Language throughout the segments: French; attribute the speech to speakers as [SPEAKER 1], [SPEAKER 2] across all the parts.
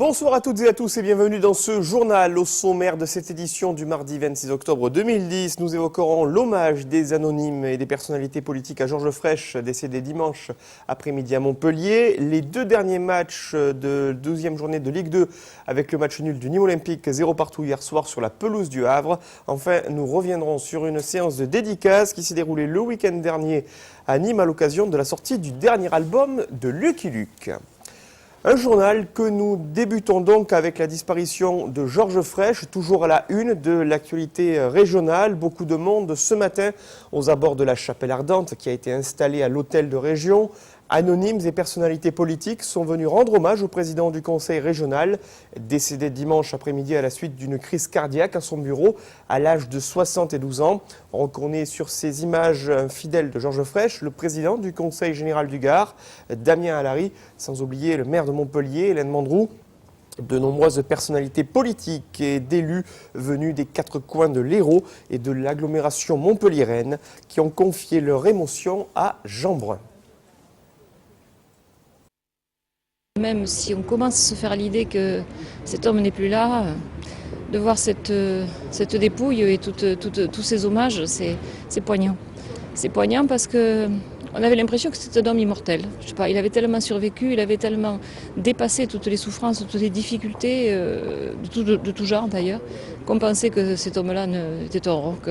[SPEAKER 1] Bonsoir à toutes et à tous et bienvenue dans ce journal. Au sommaire de cette édition du mardi 26 octobre 2010, nous évoquerons l'hommage des anonymes et des personnalités politiques à Georges Frêche, décédé dimanche après-midi à Montpellier. Les deux derniers matchs de 12e journée de Ligue 2 avec le match nul du Nîmes Olympique 0 partout hier soir sur la pelouse du Havre. Enfin, nous reviendrons sur une séance de dédicace qui s'est déroulée le week-end dernier à Nîmes à l'occasion de la sortie du dernier album de Lucky Luke. Un journal que nous débutons donc avec la disparition de Georges Frêche, toujours à la une de l'actualité régionale. Beaucoup de monde ce matin aux abords de la Chapelle Ardente qui a été installée à l'hôtel de région. Anonymes et personnalités politiques sont venus rendre hommage au président du conseil régional, décédé dimanche après-midi à la suite d'une crise cardiaque à son bureau à l'âge de 72 ans. On reconnaît sur ces images un fidèle de Georges Frêche, le président du conseil général du Gard, Damien Alary, sans oublier le maire de Montpellier, Hélène Mandroux. De nombreuses personnalités politiques et d'élus venus des quatre coins de l'Hérault et de l'agglomération montpelliéraine qui ont confié leur émotion à Jean Brun.
[SPEAKER 2] Même si on commence à se faire l'idée que cet homme n'est plus là, de voir cette dépouille et tous ces hommages, c'est poignant. C'est poignant parce qu'on avait l'impression que c'était un homme immortel. Je sais pas, il avait tellement survécu, il avait tellement dépassé toutes les souffrances, toutes les difficultés, de tout genre d'ailleurs, qu'on pensait que cet homme-là était un roc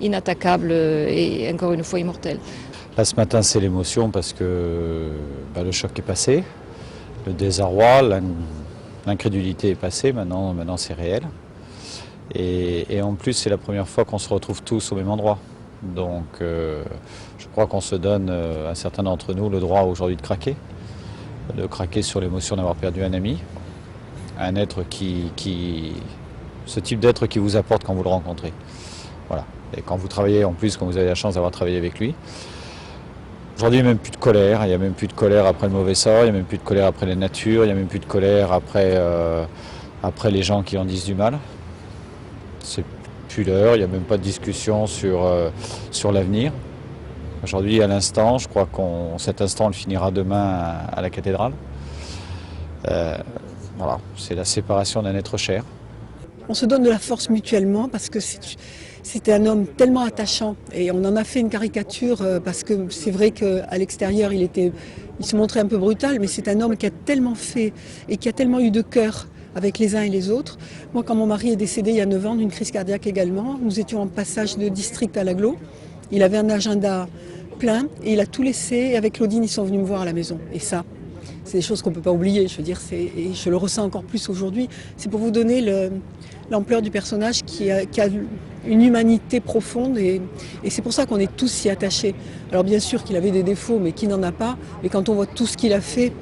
[SPEAKER 2] inattaquable et encore une fois immortel.
[SPEAKER 3] Là ce matin c'est l'émotion parce que le choc est passé. Le désarroi, l'incrédulité est passée, maintenant c'est réel. Et en plus, c'est la première fois qu'on se retrouve tous au même endroit. Donc je crois qu'on se donne, un certain d'entre nous, le droit aujourd'hui de craquer sur l'émotion d'avoir perdu un ami, un être ce type d'être qui vous apporte quand vous le rencontrez. Voilà. Et quand vous travaillez, en plus, quand vous avez la chance d'avoir travaillé avec lui. Aujourd'hui, il n'y a même plus de colère. Il n'y a même plus de colère après le mauvais sort. Il n'y a même plus de colère après la nature. Il n'y a même plus de colère après les gens qui en disent du mal. C'est plus l'heure. Il n'y a même pas de discussion sur l'avenir. Aujourd'hui, à l'instant, je crois cet instant, on le finira demain à la cathédrale. Voilà, c'est la séparation d'un être cher.
[SPEAKER 4] On se donne de la force mutuellement parce que c'était un homme tellement attachant et on en a fait une caricature parce que c'est vrai qu'à l'extérieur il se montrait un peu brutal, mais c'est un homme qui a tellement fait et qui a tellement eu de cœur avec les uns et les autres. Moi, quand mon mari est décédé il y a 9 ans d'une crise cardiaque également, nous étions en passage de district à l'agglo. Il avait un agenda plein et il a tout laissé et avec Claudine ils sont venus me voir à la maison. Et ça, c'est des choses qu'on ne peut pas oublier, je veux dire, et je le ressens encore plus aujourd'hui. C'est pour vous donner l'ampleur du personnage qui a une humanité profonde et c'est pour ça qu'on est tous si attachés. Alors bien sûr qu'il avait des défauts, mais qui n'en a pas. Mais quand on voit tout ce qu'il a fait,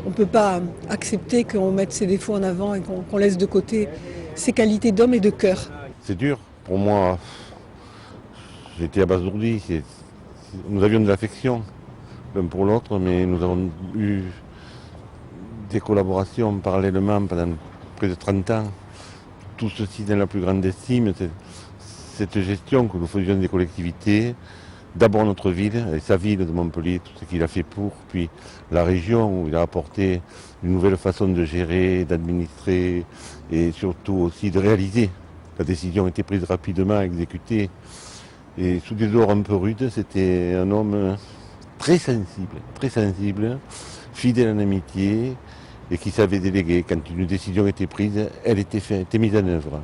[SPEAKER 4] on ne peut pas accepter qu'on mette ses défauts en avant et qu'on laisse de côté ses qualités d'homme et de cœur.
[SPEAKER 5] C'est dur. Pour moi, j'étais abasourdi. Nous avions de l'affection l'un pour l'autre, mais nous avons eu des collaborations parallèlement pendant près de 30 ans. Tout ceci dans la plus grande estime, cette gestion que nous faisions des collectivités, d'abord notre ville, et sa ville de Montpellier, tout ce qu'il a fait pour, puis la région où il a apporté une nouvelle façon de gérer, d'administrer et surtout aussi de réaliser. La décision a été prise rapidement, exécutée. Et sous des ordres un peu rudes, c'était un homme très sensible, fidèle en amitié, et qui savait déléguer. Quand une décision était prise, elle était mise en œuvre.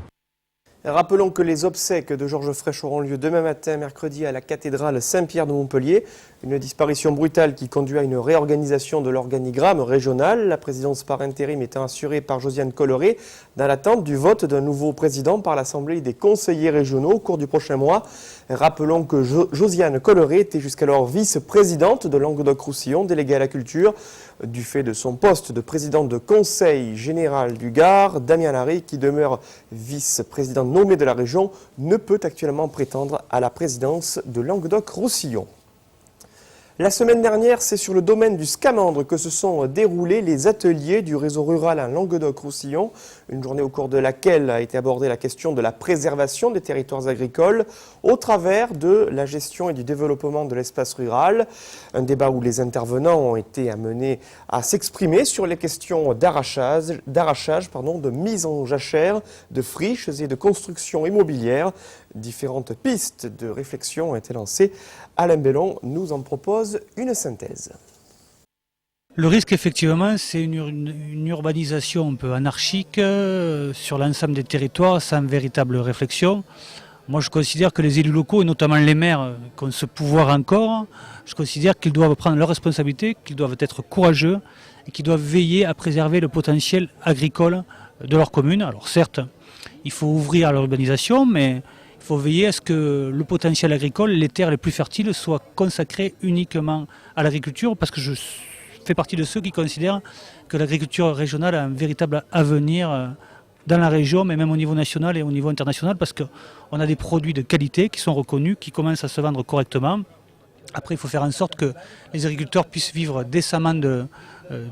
[SPEAKER 1] Rappelons que les obsèques de Georges Frêche auront lieu demain matin, mercredi, à la cathédrale Saint-Pierre de Montpellier. Une disparition brutale qui conduit à une réorganisation de l'organigramme régional. La présidence par intérim étant assurée par Josiane Colleré, dans l'attente du vote d'un nouveau président par l'Assemblée des conseillers régionaux au cours du prochain mois. Rappelons que Josiane Colleré était jusqu'alors vice-présidente de Languedoc-Roussillon, déléguée à la culture. Du fait de son poste de président de conseil général du Gard, Damien Alary, qui demeure vice-président nommé de la région, ne peut actuellement prétendre à la présidence de Languedoc-Roussillon. La semaine dernière, c'est sur le domaine du Scamandre que se sont déroulés les ateliers du réseau rural à Languedoc-Roussillon. Une journée au cours de laquelle a été abordée la question de la préservation des territoires agricoles au travers de la gestion et du développement de l'espace rural. Un débat où les intervenants ont été amenés à s'exprimer sur les questions d'arrachage, de mise en jachère, de friches et de construction immobilière. Différentes pistes de réflexion ont été lancées. Alain Bellon nous en propose une synthèse.
[SPEAKER 6] Le risque, effectivement, c'est une urbanisation un peu anarchique sur l'ensemble des territoires sans véritable réflexion. Moi, je considère que les élus locaux, et notamment les maires, qui ont ce pouvoir encore, je considère qu'ils doivent prendre leurs responsabilités, qu'ils doivent être courageux et qu'ils doivent veiller à préserver le potentiel agricole de leur commune. Alors certes, il faut ouvrir à l'urbanisation, mais il faut veiller à ce que le potentiel agricole, les terres les plus fertiles, soient consacrées uniquement à l'agriculture, parce que je fais partie de ceux qui considèrent que l'agriculture régionale a un véritable avenir dans la région, mais même au niveau national et au niveau international, parce qu'on a des produits de qualité qui sont reconnus, qui commencent à se vendre correctement. Après, il faut faire en sorte que les agriculteurs puissent vivre décemment de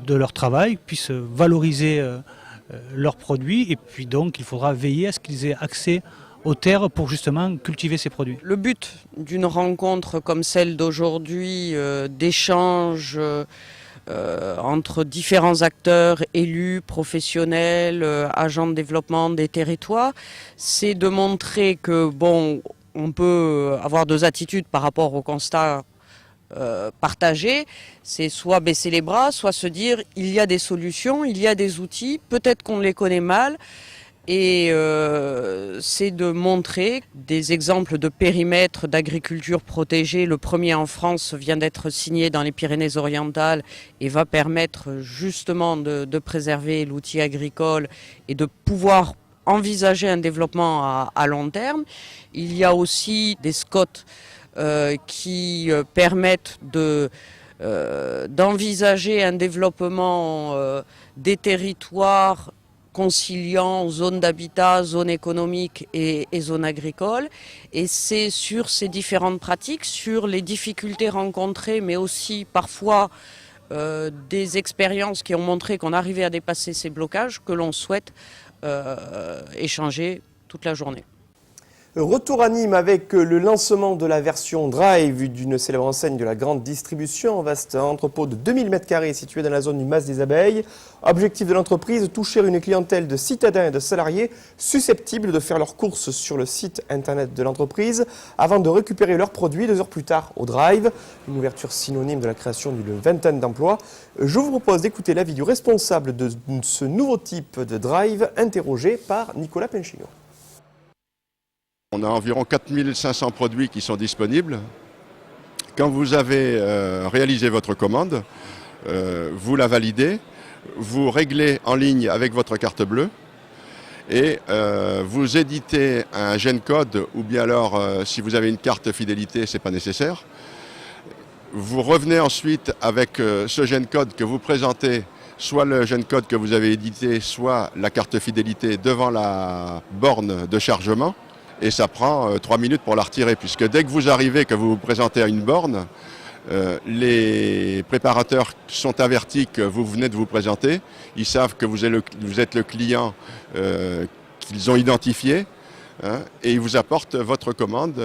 [SPEAKER 6] leur travail, puissent valoriser leurs produits, et puis donc il faudra veiller à ce qu'ils aient accès aux terres pour justement cultiver ces produits.
[SPEAKER 7] Le but d'une rencontre comme celle d'aujourd'hui, d'échange entre différents acteurs, élus, professionnels, agents de développement des territoires, c'est de montrer que on peut avoir deux attitudes par rapport au constat partagé, c'est soit baisser les bras, soit se dire il y a des solutions, il y a des outils, peut-être qu'on les connaît mal. Et c'est de montrer des exemples de périmètres d'agriculture protégée. Le premier en France vient d'être signé dans les Pyrénées-Orientales et va permettre justement de préserver l'outil agricole et de pouvoir envisager un développement à long terme. Il y a aussi des SCOT qui permettent d'envisager un développement des territoires conciliant zone d'habitat, zone économique et zone agricole. Et c'est sur ces différentes pratiques, sur les difficultés rencontrées, mais aussi parfois des expériences qui ont montré qu'on arrivait à dépasser ces blocages, que l'on souhaite échanger toute la journée.
[SPEAKER 1] Retour à Nîmes avec le lancement de la version Drive d'une célèbre enseigne de la grande distribution, un vaste entrepôt de 2000 m² situé dans la zone du Mas des Abeilles. Objectif de l'entreprise, toucher une clientèle de citadins et de salariés susceptibles de faire leurs courses sur le site internet de l'entreprise avant de récupérer leurs produits 2 heures plus tard au Drive. Une ouverture synonyme de la création d'une vingtaine d'emplois. Je vous propose d'écouter l'avis du responsable de ce nouveau type de Drive, interrogé par Nicolas Penchino.
[SPEAKER 8] On a environ 4500 produits qui sont disponibles. Quand vous avez réalisé votre commande, vous la validez, vous réglez en ligne avec votre carte bleue et vous éditez un Gencode, ou bien alors si vous avez une carte fidélité, ce n'est pas nécessaire. Vous revenez ensuite avec ce Gencode que vous présentez, soit le Gencode que vous avez édité, soit la carte fidélité devant la borne de chargement. Et ça prend 3 minutes pour la retirer, puisque dès que vous arrivez, que vous vous présentez à une borne, les préparateurs sont avertis que vous venez de vous présenter. Ils savent que vous êtes le client qu'ils ont identifié, et ils vous apportent votre commande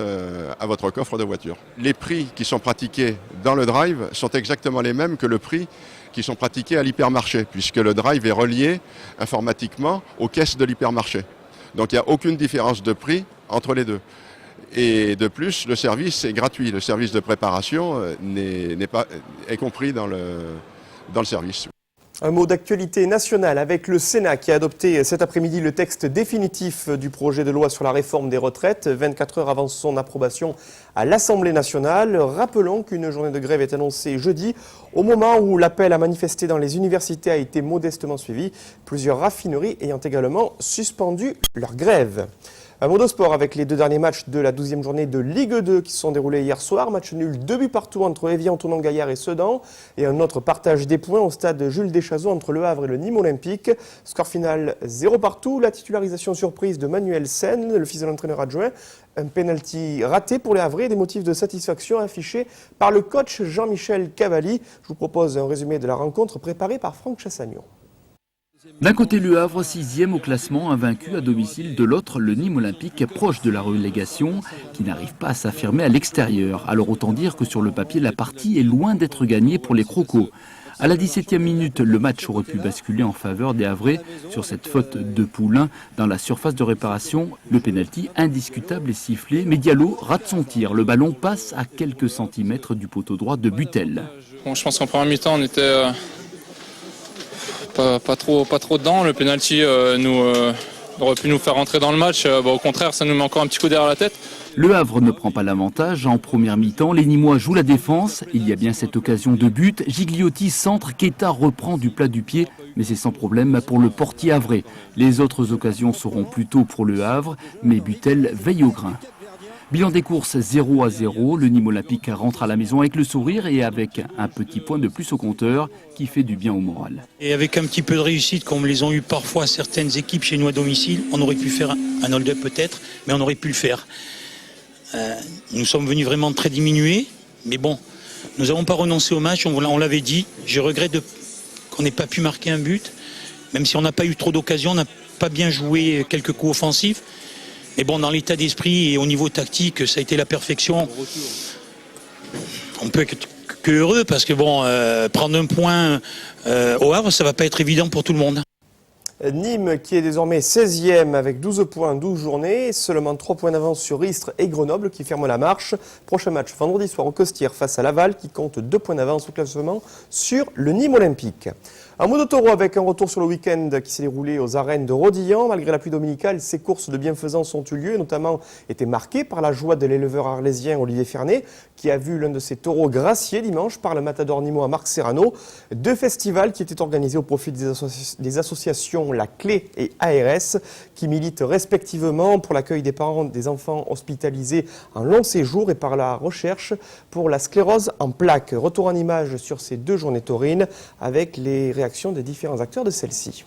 [SPEAKER 8] à votre coffre de voiture. Les prix qui sont pratiqués dans le Drive sont exactement les mêmes que le prix qui sont pratiqués à l'hypermarché, puisque le Drive est relié informatiquement aux caisses de l'hypermarché. Donc il n'y a aucune différence de prix entre les deux. Et de plus, le service est gratuit. Le service de préparation est compris dans le service.
[SPEAKER 1] Un mot d'actualité nationale avec le Sénat qui a adopté cet après-midi le texte définitif du projet de loi sur la réforme des retraites, 24 heures avant son approbation à l'Assemblée nationale. Rappelons qu'une journée de grève est annoncée jeudi, au moment où l'appel à manifester dans les universités a été modestement suivi, plusieurs raffineries ayant également suspendu leur grève. Un mot de sport avec les deux derniers matchs de la 12e journée de Ligue 2 qui se sont déroulés hier soir. Match nul 2 buts partout entre Évian, Tonon-Gaillard et Sedan. Et un autre partage des points au stade Jules Deschazeaux entre Le Havre et le Nîmes Olympique. Score final 0 partout. La titularisation surprise de Manuel Sen, le fils de l'entraîneur adjoint. Un pénalty raté pour les Havrais et des motifs de satisfaction affichés par le coach Jean-Michel Cavalli. Je vous propose un résumé de la rencontre préparée par Franck Chassagnon.
[SPEAKER 9] D'un côté le Havre, 6e au classement, invaincu à domicile, de l'autre le Nîmes Olympique, proche de la relégation, qui n'arrive pas à s'affirmer à l'extérieur. Alors autant dire que sur le papier, la partie est loin d'être gagnée pour les Crocos. À la 17e minute, le match aurait pu basculer en faveur des Havrais sur cette faute de Poulain dans la surface de réparation. Le pénalty indiscutable est sifflé, mais Diallo rate son tir. Le ballon passe à quelques centimètres du poteau droit de Butel.
[SPEAKER 10] Bon, je pense qu'en première mi-temps, on était pas trop dedans. Le pénalty aurait pu nous faire rentrer dans le match. Au contraire, ça nous met encore un petit coup derrière la tête.
[SPEAKER 9] Le Havre ne prend pas l'avantage. En première mi-temps, les Nîmois jouent la défense. Il y a bien cette occasion de but. Gigliotti centre, Keita reprend du plat du pied, mais c'est sans problème pour le portier havrais. Les autres occasions seront plutôt pour le Havre, mais Butel veille au grain. Bilan des courses 0-0, le Nîmes Olympique rentre à la maison avec le sourire et avec un petit point de plus au compteur qui fait du bien au moral.
[SPEAKER 6] Et avec un petit peu de réussite, comme les ont eu parfois certaines équipes chez nous à domicile, on aurait pu faire un hold-up peut-être, mais on aurait pu le faire. Nous sommes venus vraiment très diminués, mais bon, nous n'avons pas renoncé au match, on l'avait dit. Je regrette qu'on n'ait pas pu marquer un but, même si on n'a pas eu trop d'occasions, on n'a pas bien joué quelques coups offensifs. Mais bon, dans l'état d'esprit et au niveau tactique, ça a été la perfection. On peut être que heureux parce que bon, prendre un point au Havre, ça ne va pas être évident pour tout le monde.
[SPEAKER 1] Nîmes qui est désormais 16e avec 12 points, 12 journées, seulement 3 points d'avance sur Istres et Grenoble qui ferment la marche. Prochain match vendredi soir au Costières face à Laval qui compte 2 points d'avance au classement sur le Nîmes Olympique. Un mot de taureau avec un retour sur le week-end qui s'est déroulé aux arènes de Rodillan. Malgré la pluie dominicale, ces courses de bienfaisance ont eu lieu et notamment été marquées par la joie de l'éleveur arlésien Olivier Fernet qui a vu l'un de ses taureaux gracié dimanche par le matador nîmois Marc Serrano. 2 festivals qui étaient organisés au profit des associations La Clé et ARS qui militent respectivement pour l'accueil des parents des enfants hospitalisés en long séjour et par la recherche pour la sclérose en plaques. Retour en images sur ces 2 journées taurines avec les réactions des différents acteurs de celle-ci.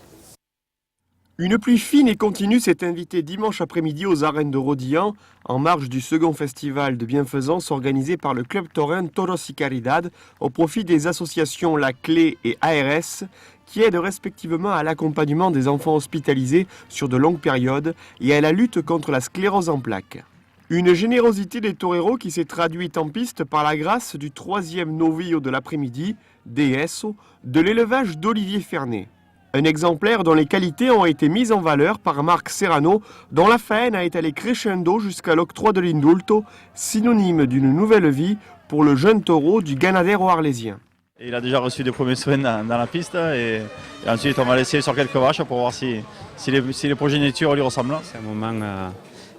[SPEAKER 1] Une pluie fine et continue s'est invitée dimanche après-midi aux arènes de Rodillan en marge du second festival de bienfaisance organisé par le club taurin Toros y Caridad au profit des associations La Clé et ARS qui aident respectivement à l'accompagnement des enfants hospitalisés sur de longues périodes et à la lutte contre la sclérose en plaques. Une générosité des toreros qui s'est traduite en piste par la grâce du 3e novillo de l'après-midi, DSO, de l'élevage d'Olivier Fernet. Un exemplaire dont les qualités ont été mises en valeur par Marc Serrano, dont la faine a étalé crescendo jusqu'à l'octroi de l'indulto, synonyme d'une nouvelle vie pour le jeune taureau du Ganadero arlésien.
[SPEAKER 11] Il a déjà reçu des premiers soins dans la piste et ensuite on va l'essayer sur quelques vaches pour voir si les progénitures lui ressemblent.
[SPEAKER 12] C'est un moment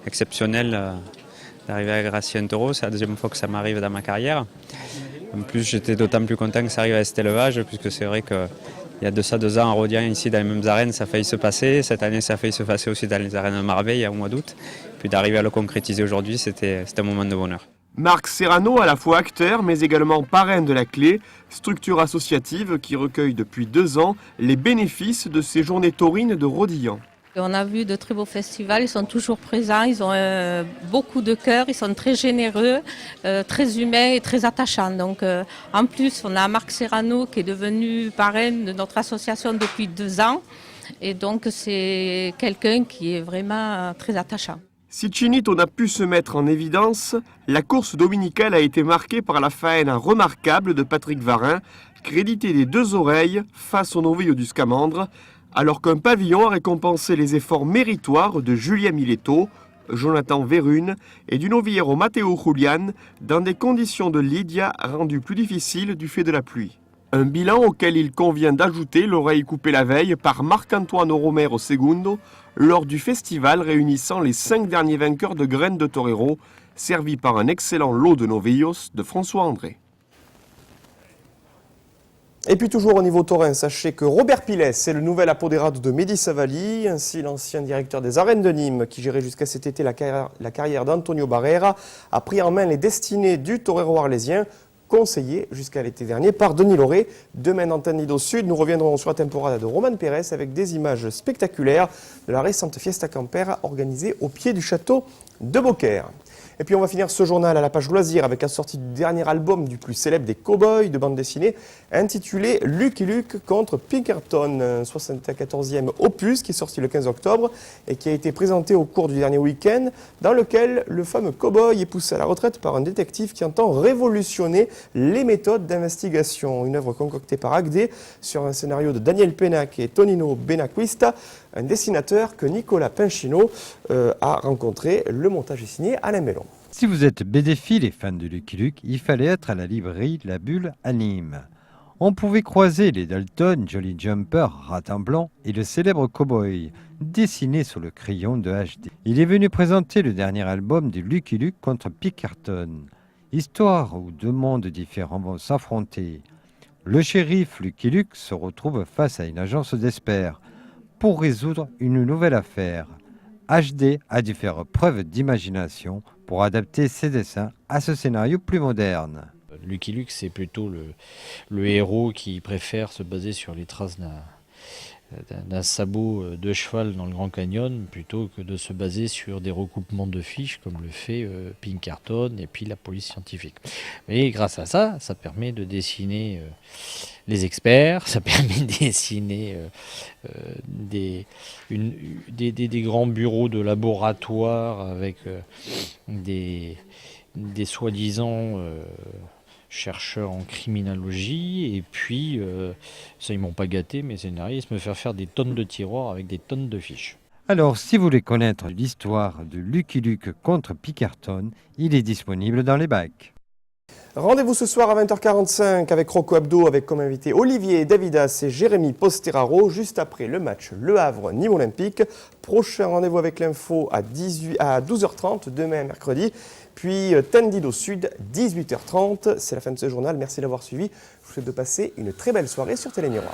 [SPEAKER 12] exceptionnel d'arriver à gracier un taureau, c'est la deuxième fois que ça m'arrive dans ma carrière. En plus j'étais d'autant plus content que ça arrive à cet élevage puisque c'est vrai qu'il y a de ça 2 ans à Rodillan ici dans les mêmes arènes ça a failli se passer, cette année ça a failli se passer aussi dans les arènes de Marbella au mois d'août. Puis d'arriver à le concrétiser aujourd'hui c'était un moment de bonheur.
[SPEAKER 1] Marc Serrano, à la fois acteur mais également parrain de La Clé, structure associative qui recueille depuis 2 ans les bénéfices de ces journées taurines de Rodillan.
[SPEAKER 13] On a vu de très beaux festivals, ils sont toujours présents, ils ont beaucoup de cœur, ils sont très généreux, très humains et très attachants. Donc, en plus, on a Marc Serrano qui est devenu parrain de notre association depuis 2 ans. Et donc, c'est quelqu'un qui est vraiment très attachant.
[SPEAKER 1] Si Chinito n'a pu se mettre en évidence, la course dominicale a été marquée par la faine remarquable de Patrick Varin, crédité des 2 oreilles face au novillo du Scamandre, alors qu'un pavillon a récompensé les efforts méritoires de Julien Miletto, Jonathan Verrune et du novillero Matteo Julian dans des conditions de Lydia rendues plus difficiles du fait de la pluie. Un bilan auquel il convient d'ajouter l'oreille coupée la veille par Marc-Antoine Romero Segundo lors du festival réunissant les 5 derniers vainqueurs de graines de torero, servi par un excellent lot de novillos de François André. Et puis toujours au niveau taurin, sachez que Robert Piles est le nouvel apodérate de Mehdi Savali, ainsi l'ancien directeur des arènes de Nîmes, qui gérait jusqu'à cet été la carrière d'Antonio Barrera, a pris en main les destinées du torero arlésien, conseillé jusqu'à l'été dernier par Denis Lauré. Demain, d'Antenne Lido Sud, nous reviendrons sur la temporada de Roman Pérez avec des images spectaculaires de la récente Fiesta Campera organisée au pied du château de Beaucaire. Et puis on va finir ce journal à la page loisirs avec la sortie du dernier album du plus célèbre des cow-boys de bande dessinée, intitulé Lucky Luke contre Pinkerton, un 74e opus qui est sorti le 15 octobre et qui a été présenté au cours du dernier week-end, dans lequel le fameux cow-boy est poussé à la retraite par un détective qui entend révolutionner les méthodes d'investigation. Une œuvre concoctée par Agde sur un scénario de Daniel Penac et Tonino Benacquista, un dessinateur que Nicolas Pinchino a rencontré. Le montage est signé Alain Mellon.
[SPEAKER 14] Si vous êtes BDphile et fan de Lucky Luke, il fallait être à la librairie La Bulle à Nîmes. On pouvait croiser les Dalton, Jolly Jumper, Ratin Blanc et le célèbre cowboy, dessiné sur le crayon de HD. Il est venu présenter le dernier album de Lucky Luke contre Pinkerton, histoire où deux mondes différents vont s'affronter. Le shérif Lucky Luke se retrouve face à une agence d'experts pour résoudre une nouvelle affaire. HD a dû faire preuve d'imagination pour adapter ses dessins à ce scénario plus moderne.
[SPEAKER 15] Lucky Luke, c'est plutôt le héros qui préfère se baser sur les traces d'un sabot de cheval dans le Grand Canyon plutôt que de se baser sur des recoupements de fiches comme le fait Pinkerton et puis la police scientifique. Mais grâce à ça, ça permet de dessiner les experts, ça permet de dessiner des grands bureaux de laboratoire avec des soi-disant chercheurs en criminologie, et puis, ça ils m'ont pas gâté, mes scénaristes me faire des tonnes de tiroirs avec des tonnes de fiches.
[SPEAKER 14] Alors, si vous voulez connaître l'histoire de Lucky Luke contre Pinkerton, il est disponible dans les bacs.
[SPEAKER 1] Rendez-vous ce soir à 20h45 avec Rocco Abdo, avec comme invité Olivier Davidas et Jérémy Posteraro, juste après le match Le Havre-Nîmes Olympique. Prochain rendez-vous avec l'info à 12h30, demain mercredi. Puis Tendido Sud, 18h30. C'est la fin de ce journal. Merci d'avoir suivi. Je vous souhaite de passer une très belle soirée sur Télémiroir.